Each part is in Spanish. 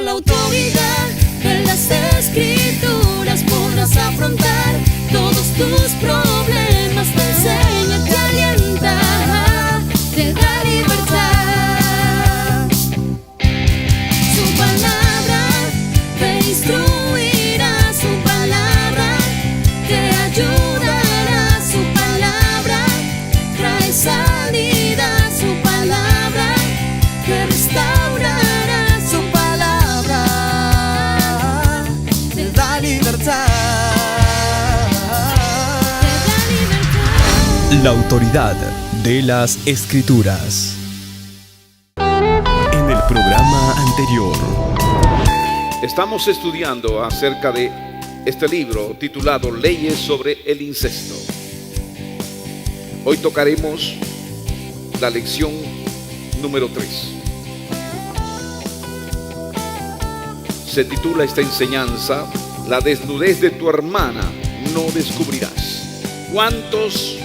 la autoridad de las Escrituras podrás afrontar todos tus problemas. Te enseña, te alienta, te da libertad. Su palabra te instruirá, su palabra te ayudará, su palabra trae sanidad, su palabra te restaurará, su palabra te da libertad. Te da libertad. La autoridad de las Escrituras. En el programa anterior estamos estudiando acerca de este libro titulado Leyes sobre el incesto. Hoy tocaremos la lección número 3. Se titula esta enseñanza: la desnudez de tu hermana no descubrirás. ¿Cuántos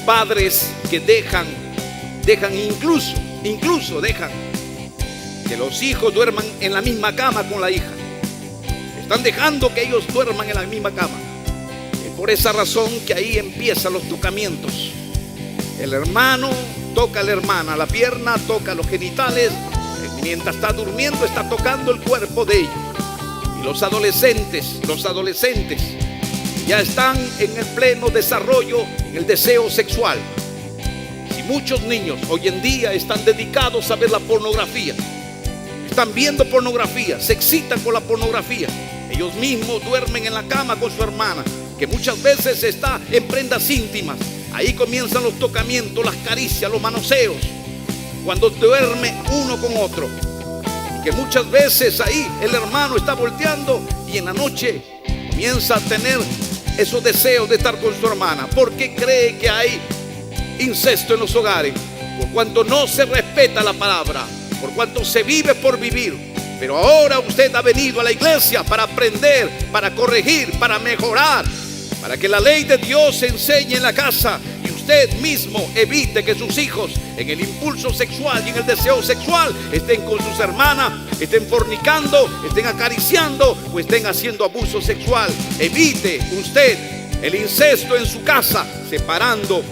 padres que dejan incluso dejan que los hijos duerman en la misma cama con la hija? Están dejando que ellos duerman en la misma cama. Es por esa razón que ahí empiezan los tocamientos. El hermano toca a la hermana, la pierna, toca los genitales. Mientras está durmiendo está tocando el cuerpo de ellos. Y los adolescentes ya están en el pleno desarrollo, en el deseo sexual. Y muchos niños hoy en día están dedicados a ver la pornografía. Están viendo pornografía, se excitan con la pornografía. Ellos mismos duermen en la cama con su hermana, que muchas veces está en prendas íntimas. Ahí comienzan los tocamientos, las caricias, los manoseos, cuando duerme uno con otro. Y que muchas veces ahí el hermano está volteando y en la noche comienza a tener esos deseos de estar con su hermana, porque cree que hay incesto en los hogares, por cuanto no se respeta la palabra, por cuanto se vive por vivir. Pero ahora usted ha venido a la iglesia para aprender, para corregir, para mejorar, para que la ley de Dios se enseñe en la casa y usted mismo evite que sus hijos en el impulso sexual y en el deseo sexual estén con sus hermanas, estén fornicando, estén acariciando o estén haciendo abuso sexual. Evite usted el incesto en su casa, separando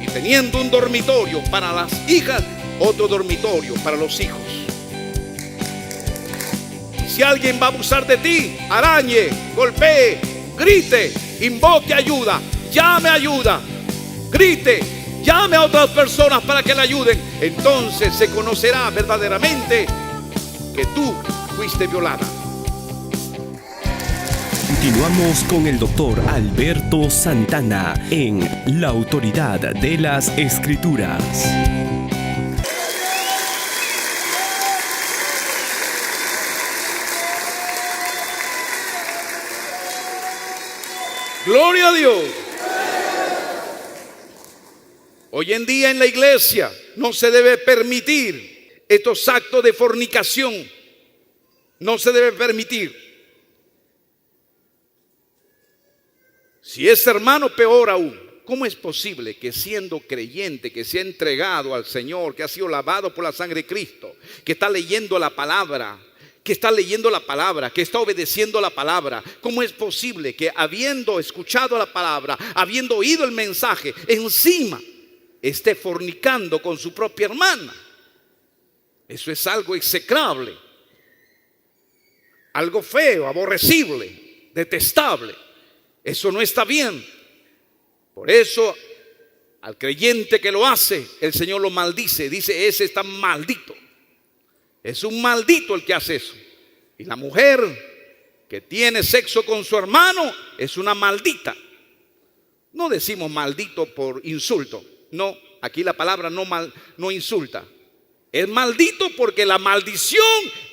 y teniendo un dormitorio para las hijas, otro dormitorio para los hijos. Si alguien va a abusar de ti, arañe, golpee, grite, invoque ayuda, llame ayuda, grite, llame a otras personas para que le ayuden. Entonces se conocerá verdaderamente que tú fuiste violada. continuamos con el doctor Alberto Santana en La Autoridad de las Escrituras. Gloria a Dios. Hoy en día en la iglesia no se debe permitir estos actos de fornicación. No se debe permitir. Si es hermano, peor aún. ¿Cómo es posible que siendo creyente, que se ha entregado al Señor, que ha sido lavado por la sangre de Cristo, que está leyendo la palabra, que está obedeciendo la palabra, cómo es posible que habiendo escuchado la palabra, habiendo oído el mensaje, encima esté fornicando con su propia hermana? Eso es algo execrable, algo feo, aborrecible, detestable. Eso no está bien. Por eso al creyente que lo hace, el Señor lo maldice. Dice: ese está maldito. Es un maldito el que hace eso. Y la mujer que tiene sexo con su hermano es una maldita. No decimos maldito por insulto. No, aquí la palabra no insulta. Es maldito porque la maldición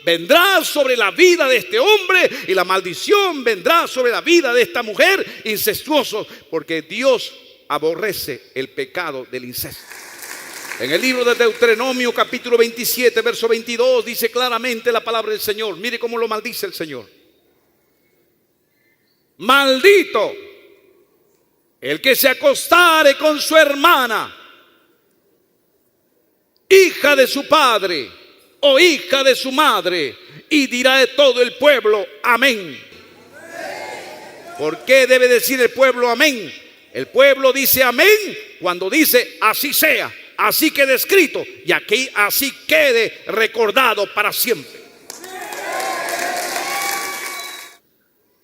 vendrá sobre la vida de este hombre y la maldición vendrá sobre la vida de esta mujer incestuosa, porque Dios aborrece el pecado del incesto. En el libro de Deuteronomio capítulo 27 verso 22 dice claramente la palabra del Señor. Mire cómo lo maldice el Señor. Maldito el que se acostare con su hermana, hija de su padre o hija de su madre, Y dirá de todo el pueblo, amén. ¿Por qué debe decir el pueblo amén? El pueblo dice amén cuando dice así sea, así quede escrito y aquí así quede recordado para siempre.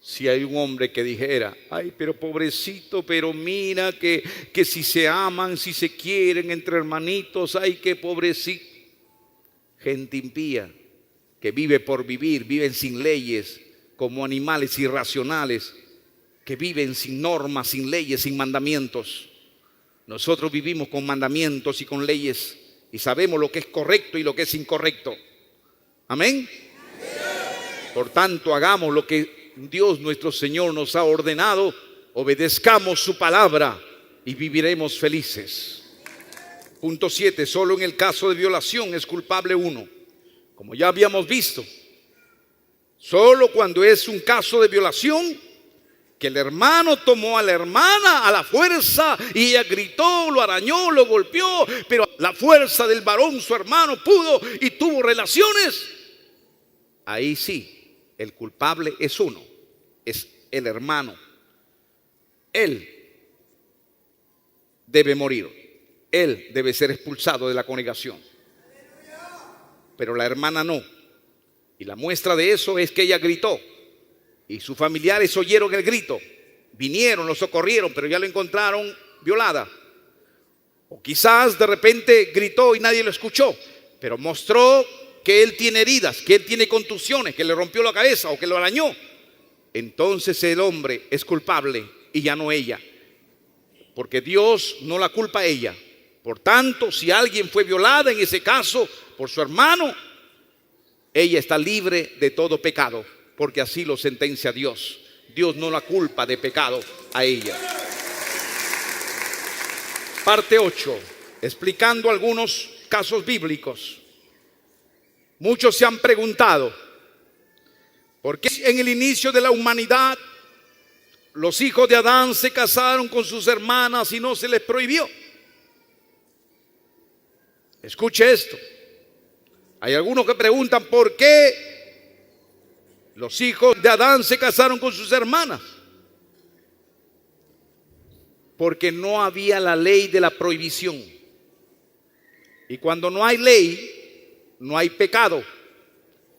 Si hay un hombre que dijera, ay, pero pobrecito, pero mira que si se aman, si se quieren entre hermanitos, ay, qué pobrecito. Gente impía que vive por vivir, viven sin leyes, como animales irracionales, que viven sin normas, sin leyes, sin mandamientos. Nosotros vivimos con mandamientos y con leyes y sabemos lo que es correcto y lo que es incorrecto. Amén. Por tanto, hagamos lo que Dios nuestro Señor nos ha ordenado, obedezcamos su palabra y viviremos felices. Punto 7. Solo en el caso de violación es culpable uno. Como ya habíamos visto, solo cuando es un caso de violación, que el hermano tomó a la hermana a la fuerza y ella gritó, lo arañó, lo golpeó, pero la fuerza del varón, su hermano, pudo y tuvo relaciones. Ahí sí, el culpable es uno, es el hermano. Él debe morir, él debe ser expulsado de la congregación, pero la hermana no. Y la muestra de eso es que ella gritó y sus familiares oyeron el grito, vinieron, lo socorrieron, pero ya lo encontraron violada. O quizás de repente gritó y nadie lo escuchó, pero mostró que él tiene heridas, que él tiene contusiones, que le rompió la cabeza o que lo arañó. Entonces el hombre es culpable y ya no ella, porque Dios no la culpa a ella. Por tanto, si alguien fue violada en ese caso por su hermano, ella está libre de todo pecado, porque así lo sentencia Dios. Dios no la culpa de pecado a ella. Parte 8, explicando algunos casos bíblicos. Muchos se han preguntado, ¿por qué en el inicio de la humanidad los hijos de Adán se casaron con sus hermanas y no se les prohibió? Escuche esto. Hay algunos que preguntan por qué los hijos de Adán se casaron con sus hermanas. Porque no había la ley de la prohibición. Y cuando no hay ley, no hay pecado.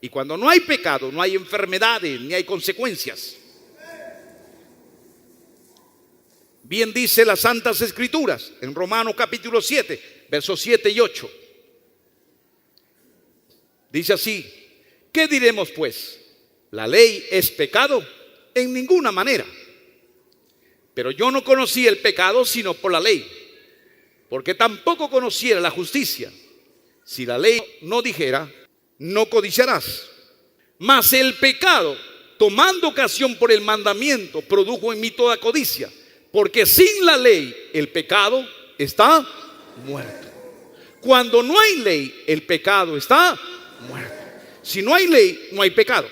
Y cuando no hay pecado, no hay enfermedades, ni hay consecuencias. Bien dice las Santas Escrituras en Romanos capítulo 7, versos 7 y 8. Dice así: ¿qué diremos pues? ¿La ley es pecado? En ninguna manera. Pero yo no conocí el pecado sino por la ley, porque tampoco conociera la justicia, si la ley no dijera, no codiciarás. Mas el pecado, tomando ocasión por el mandamiento, produjo en mí toda codicia, porque sin la ley el pecado está muerto. Cuando no hay ley, el pecado está muerto. Si no hay ley, no hay pecado.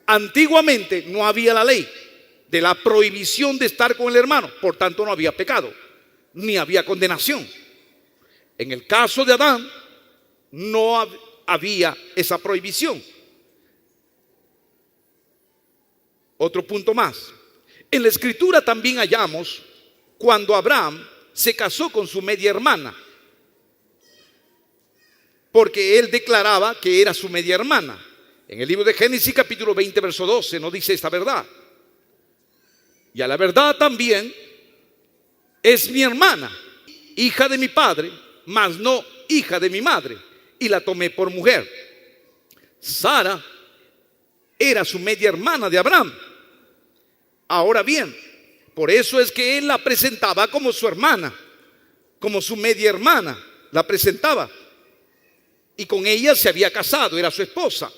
Antiguamente no había la ley de la prohibición de estar con el hermano, por tanto no había pecado, ni había condenación. En el caso de Adán, no había esa prohibición. Otro punto más. En la Escritura también hallamos cuando Abraham se casó con su media hermana, porque él declaraba que era su media hermana. En el libro de Génesis capítulo 20 verso 12 nos dice esta verdad: y a la verdad también es mi hermana, hija de mi padre, mas no hija de mi madre, y la tomé por mujer. Sara era su media hermana de Abraham. Ahora bien, por eso es que él la presentaba como su hermana, como su media hermana, la presentaba. Y con ella se había casado, era su esposa.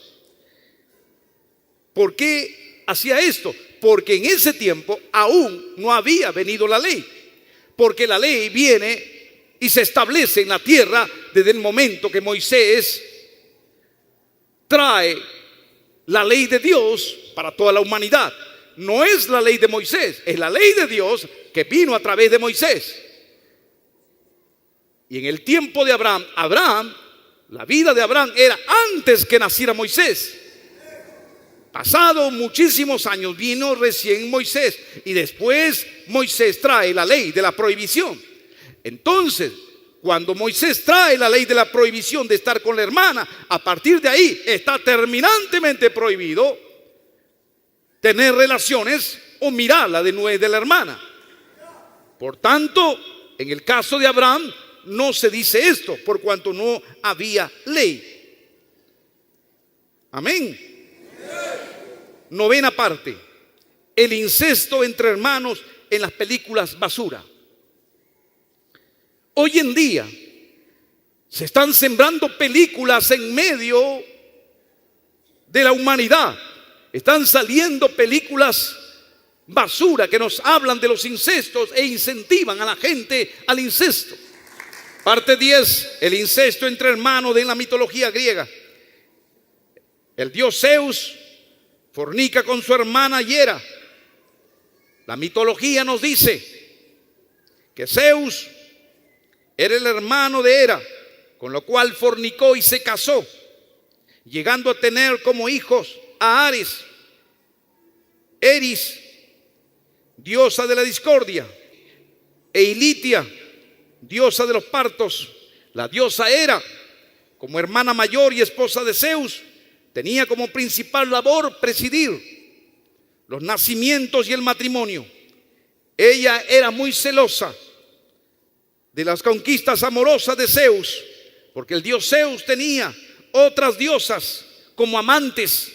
¿Por qué hacía esto? Porque en ese tiempo aún no había venido la ley. Porque la ley viene y se establece en la tierra desde el momento que Moisés trae la ley de Dios para toda la humanidad. No es la ley de Moisés, es la ley de Dios que vino a través de Moisés. Y en el tiempo de Abraham, La vida de Abraham era antes que naciera Moisés. Pasado muchísimos años vino recién Moisés, y después Moisés trae la ley de la prohibición. Entonces, cuando Moisés trae la ley de la prohibición de estar con la hermana, a partir de ahí está terminantemente prohibido tener relaciones o mirarla de nuevo de la hermana. Por tanto, en el caso de Abraham no se dice esto, por cuanto no había ley. Amén. Novena parte: el incesto entre hermanos en las películas basura. Hoy en día se están sembrando películas en medio de la humanidad. Están saliendo películas basura que nos hablan de los incestos e incentivan a la gente al incesto. Parte 10: el incesto entre hermanos de la mitología griega. El dios Zeus fornica con su hermana Hera. La mitología nos dice que Zeus era el hermano de Hera, con lo cual fornicó y se casó, llegando a tener como hijos a Ares, Eris, diosa de la discordia, e Ilitia, diosa de los partos. La diosa Hera, como hermana mayor y esposa de Zeus, tenía como principal labor presidir los nacimientos y el matrimonio. Ella era muy celosa de las conquistas amorosas de Zeus, porque el dios Zeus tenía otras diosas como amantes.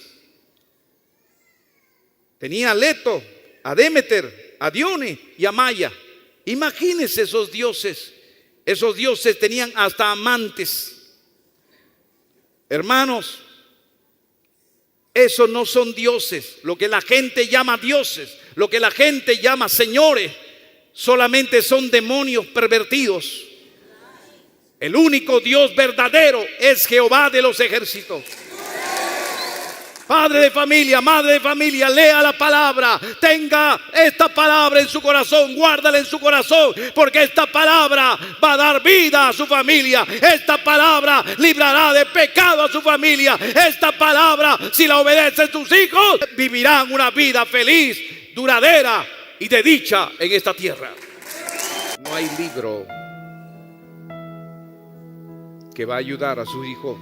Tenía a Leto, a Demeter, a Dione y a Maya. Imagínense esos dioses. Esos dioses tenían hasta amantes. Hermanos, esos no son dioses. Lo que la gente llama dioses, lo que la gente llama señores, solamente son demonios pervertidos. El único Dios verdadero es Jehová de los ejércitos. Padre de familia, madre de familia, lea la palabra. Tenga esta palabra en su corazón, guárdala en su corazón, porque esta palabra va a dar vida a su familia. Esta palabra librará de pecado a su familia. Esta palabra, si la obedecen sus hijos, vivirán una vida feliz, duradera y de dicha en esta tierra. No hay libro que va a ayudar a su hijo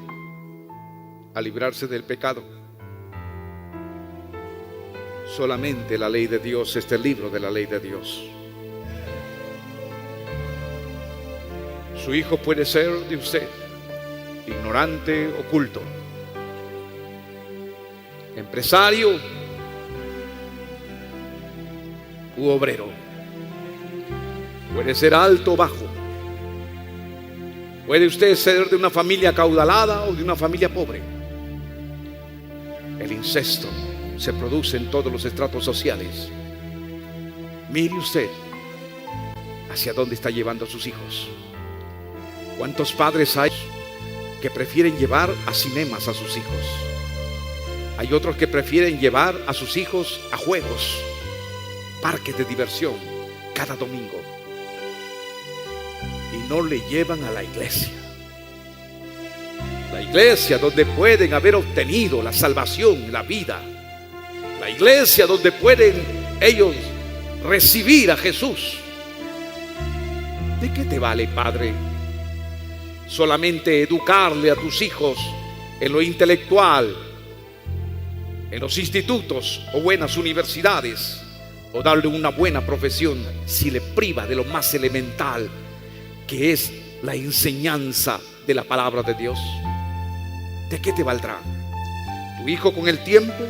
a librarse del pecado. Solamente la ley de Dios, este libro de la ley de Dios. Su hijo puede ser de usted ignorante, oculto, empresario u obrero. Puede ser alto o bajo. Puede usted ser de una familia acaudalada o de una familia pobre. El incesto se produce en todos los estratos sociales. Mire usted hacia dónde está llevando a sus hijos. ¿Cuántos padres hay que prefieren llevar a cinemas a sus hijos? Hay otros que prefieren llevar a sus hijos a juegos, parques de diversión cada domingo, y no le llevan a la iglesia. La iglesia donde pueden haber obtenido la salvación, la vida. La iglesia donde pueden ellos recibir a Jesús. ¿De qué te vale, padre, solamente educarle a tus hijos en lo intelectual, en los institutos o buenas universidades, o darle una buena profesión, si le priva de lo más elemental, que es la enseñanza de la palabra de Dios? ¿De qué te valdrá? Tu hijo con el tiempo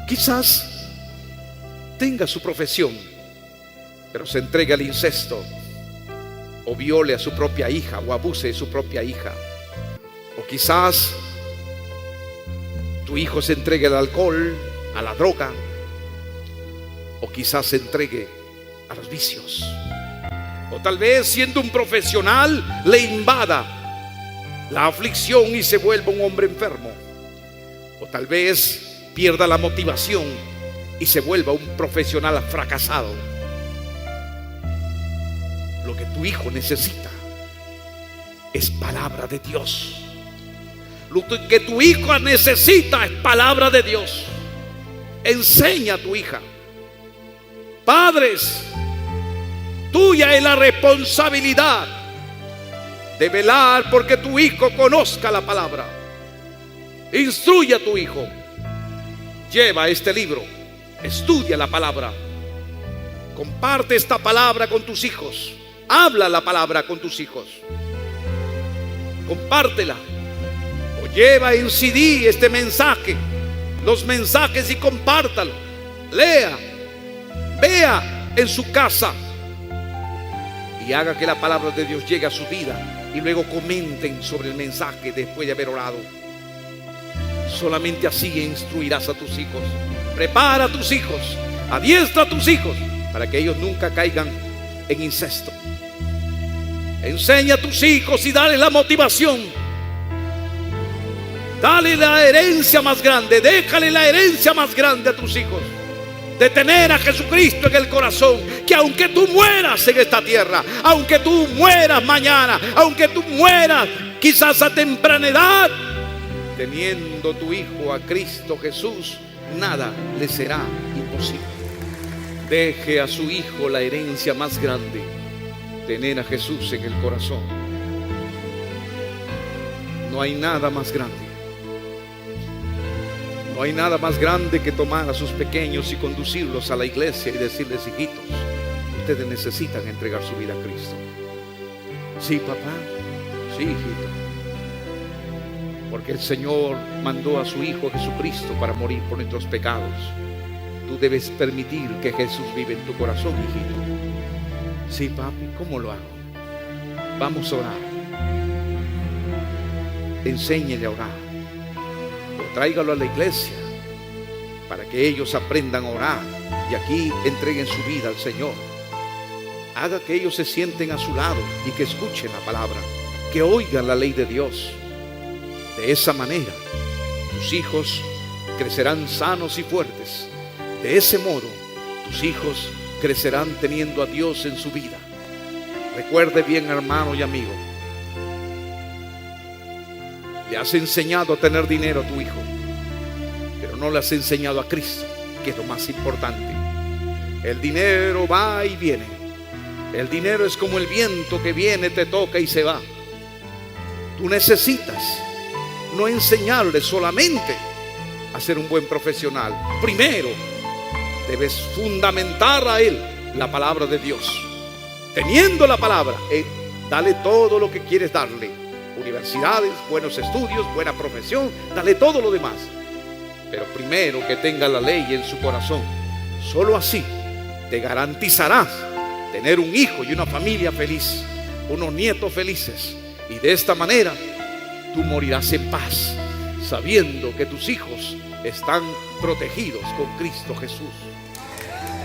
quizás tenga su profesión, pero se entregue al incesto, o viole a su propia hija, o abuse de su propia hija. O quizás tu hijo se entregue al alcohol, a la droga, o quizás se entregue a los vicios. O tal vez, siendo un profesional, le invada la aflicción y se vuelva un hombre enfermo. O tal vez pierda la motivación y se vuelva un profesional fracasado. Lo que tu hijo necesita es palabra de Dios. Lo que tu hijo necesita es palabra de Dios. Enseña a tu hija. Padres, tuya es la responsabilidad de velar porque tu hijo conozca la palabra. Instruye a tu hijo. Lleva este libro, estudia la palabra. Comparte esta palabra con tus hijos. Habla la palabra con tus hijos. Compártela. O lleva en CD este mensaje, los mensajes, y compártalo. Lea, vea en su casa y haga que la palabra de Dios llegue a su vida. Y luego comenten sobre el mensaje después de haber orado. Solamente así instruirás a tus hijos. Prepara a tus hijos, adiestra a tus hijos para que ellos nunca caigan en incesto. Enseña a tus hijos y dale la motivación. Dale la herencia más grande. Déjale la herencia más grande a tus hijos, de tener a Jesucristo en el corazón. Que aunque tú mueras en esta tierra, aunque tú mueras mañana, aunque tú mueras quizás a temprana edad, teniendo tu hijo a Cristo Jesús, nada le será imposible. Deje a su hijo la herencia más grande: tener a Jesús en el corazón. No hay nada más grande. No hay nada más grande que tomar a sus pequeños y conducirlos a la iglesia y decirles: hijitos, ustedes necesitan entregar su vida a Cristo. Sí, papá. Sí, hijito. Porque el Señor mandó a su Hijo Jesucristo para morir por nuestros pecados. Tú debes permitir que Jesús vive en tu corazón, hijito. Sí, papi, ¿cómo lo hago? Vamos a orar. Enséñele a orar. O tráigalo a la iglesia para que ellos aprendan a orar y aquí entreguen su vida al Señor. Haga que ellos se sienten a su lado y que escuchen la palabra, que oigan la ley de Dios. De esa manera, tus hijos crecerán sanos y fuertes. De ese modo, tus hijos crecerán teniendo a Dios en su vida. Recuerde bien, hermano y amigo, le has enseñado a tener dinero a tu hijo, pero no le has enseñado a Cristo, que es lo más importante. El dinero va y viene. El dinero es como el viento que viene, te toca y se va. Tú necesitas no enseñarle solamente a ser un buen profesional. Primero, debes fundamentar a él la palabra de Dios. Teniendo la palabra, dale todo lo que quieres darle: universidades, buenos estudios, buena profesión, dale todo lo demás. Pero primero que tenga la ley en su corazón. Solo así te garantizarás tener un hijo y una familia feliz, unos nietos felices. Y de esta manera tú morirás en paz, sabiendo que tus hijos están protegidos con Cristo Jesús.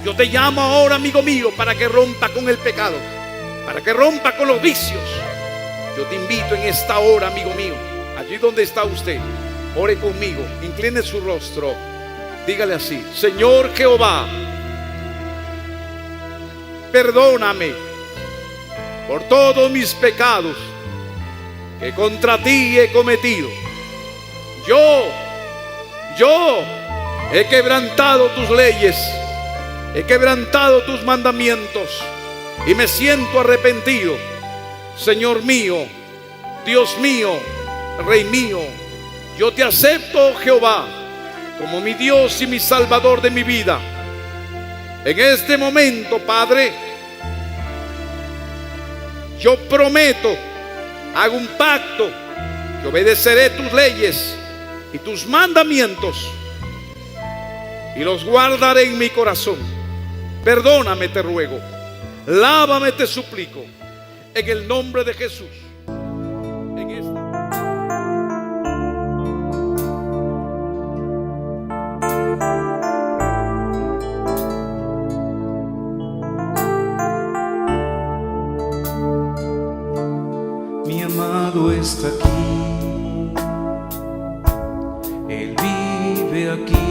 Yo te llamo ahora, amigo mío, para que rompa con el pecado, para que rompa con los vicios. Yo te invito en esta hora, amigo mío, allí donde está usted, ore conmigo, incline su rostro, dígale así: Señor Jehová, perdóname por todos mis pecados que contra ti he cometido. Yo he quebrantado tus leyes, he quebrantado tus mandamientos y me siento arrepentido. Señor mío, Dios mío, Rey mío, yo te acepto, Jehová, como mi Dios y mi Salvador de mi vida. En este momento, Padre, yo prometo, hago un pacto, que obedeceré tus leyes y tus mandamientos y los guardaré en mi corazón. Perdóname, te ruego, lávame, te suplico, en el nombre de Jesús. Mi amado está aquí, Él vive aquí